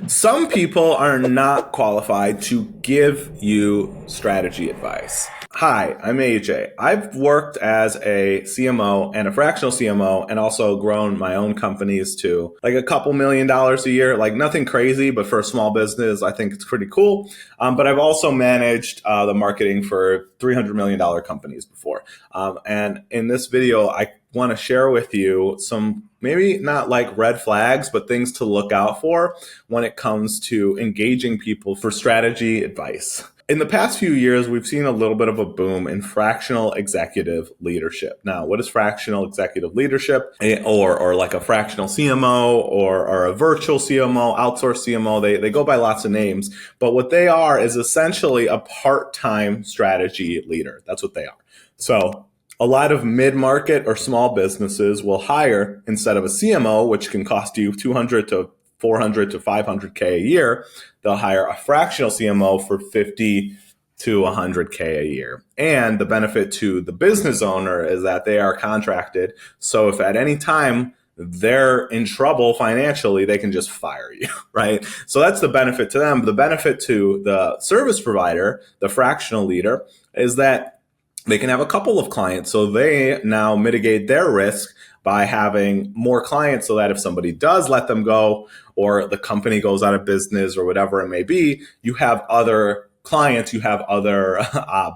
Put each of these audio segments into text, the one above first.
Some people are not qualified to give you strategy advice. Hi, I'm AJ. I've worked as a CMO and a fractional CMO and also grown my own companies to like a couple $1 million a year, like nothing crazy, but for a small business, I think it's pretty cool. But I've also managed the marketing for $300 million companies before. And in this video, I want to share with you some maybe not like red flags, but things to look out for when it comes to engaging people for strategy advice. In the past few years, we've seen a little bit of a boom in fractional executive leadership. Now, what is fractional executive leadership? Or like a fractional CMO or a virtual CMO, outsourced CMO, they go by lots of names. But what they are is essentially a part-time strategy leader. That's what they are. So a lot of mid-market or small businesses will hire, instead of a CMO, which can cost you 200 to 400 to 500K a year, they'll hire a fractional CMO for 50 to 100K a year. And the benefit to the business owner is that they are contracted. So if at any time they're in trouble financially, they can just fire you, right? So that's the benefit to them. The benefit to the service provider, the fractional leader, is that they can have a couple of clients. So they now mitigate their risk by having more clients, so that if somebody does let them go or the company goes out of business or whatever it may be, you have other clients, you have other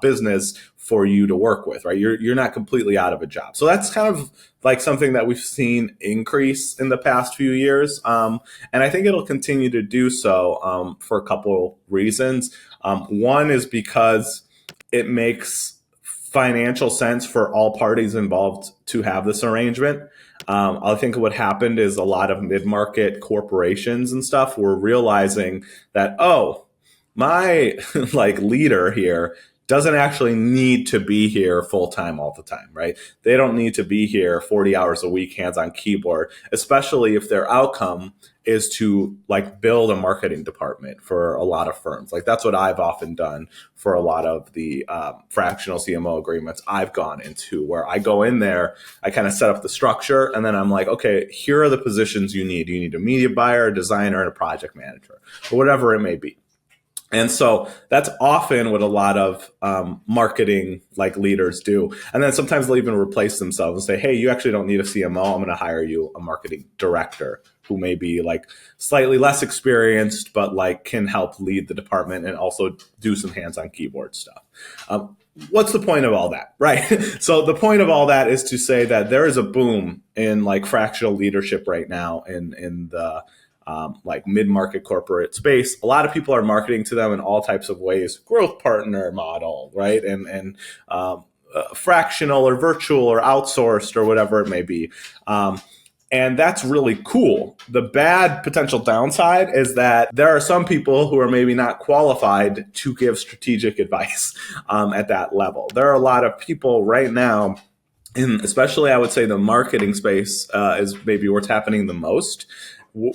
business for you to work with, right? You're not completely out of a job. So that's kind of like something that we've seen increase in the past few years. And I think it'll continue to do so for a couple reasons. One is because it makes financial sense for all parties involved to have this arrangement. I think what happened is a lot of mid-market corporations and stuff were realizing that, oh, my like leader here doesn't actually need to be here full time all the time, right? They don't need to be here 40 hours a week, hands on keyboard, especially if their outcome is to like build a marketing department for a lot of firms. Like that's what I've often done for a lot of the fractional CMO agreements I've gone into, where I go in there, I kind of set up the structure, and then I'm like, okay, here are the positions you need. You need a media buyer, a designer, and a project manager, or whatever it may be. And so that's often what a lot of marketing like leaders do. And then sometimes they'll even replace themselves and say, hey, you actually don't need a CMO. I'm going to hire you a marketing director who may be like slightly less experienced, but like can help lead the department and also do some hands-on keyboard stuff. What's the point of all that, right? So the point of all that is to say that there is a boom in like fractional leadership right now in the like mid-market corporate space. A lot of people are marketing to them in all types of ways, growth partner model, right? And fractional or virtual or outsourced or whatever it may be. And that's really cool. The bad potential downside is that there are some people who are maybe not qualified to give strategic advice at that level. There are a lot of people right now, especially I would say the marketing space is maybe what's happening the most,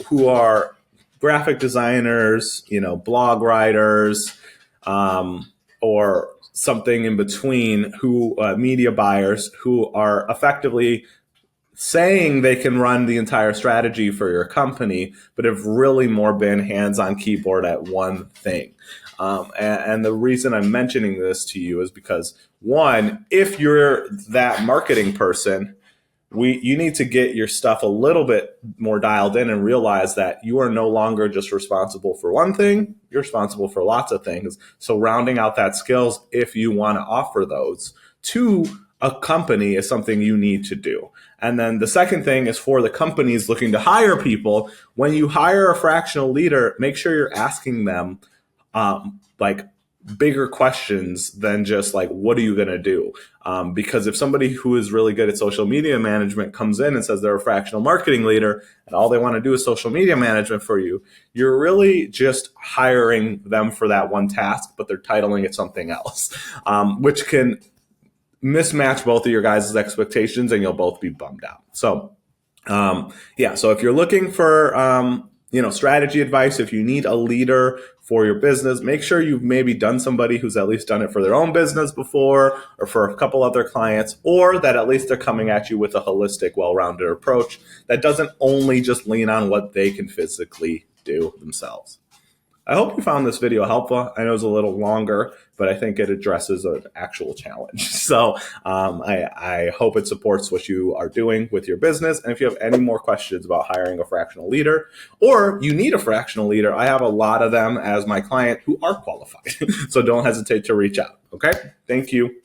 who are graphic designers, blog writers, or something in between, who media buyers who are effectively saying they can run the entire strategy for your company, but have really more been hands-on keyboard at one thing. And the reason I'm mentioning this to you is because, one, if you're that marketing person, you need to get your stuff a little bit more dialed in and realize that you are no longer just responsible for one thing. You're responsible for lots of things. So rounding out that skills, if you want to offer those to a company, is something you need to do. And then the second thing is for the companies looking to hire people. When you hire a fractional leader, make sure you're asking them like bigger questions than just like, what are you going to do? Because if somebody who is really good at social media management comes in and says they're a fractional marketing leader and all they want to do is social media management for you, you're really just hiring them for that one task, but they're titling it something else, which can mismatch both of your guys' expectations and you'll both be bummed out. So so if you're looking for strategy advice, if you need a leader for your business, make sure you've maybe done somebody who's at least done it for their own business before, or for a couple other clients, or that at least they're coming at you with a holistic, well-rounded approach that doesn't only just lean on what they can physically do. do themselves. I hope you found this video helpful. I know it's a little longer, but I think it addresses an actual challenge. So I hope it supports what you are doing with your business. And if you have any more questions about hiring a fractional leader, or you need a fractional leader, I have a lot of them as my client who are qualified. So don't hesitate to reach out. Okay? Thank you.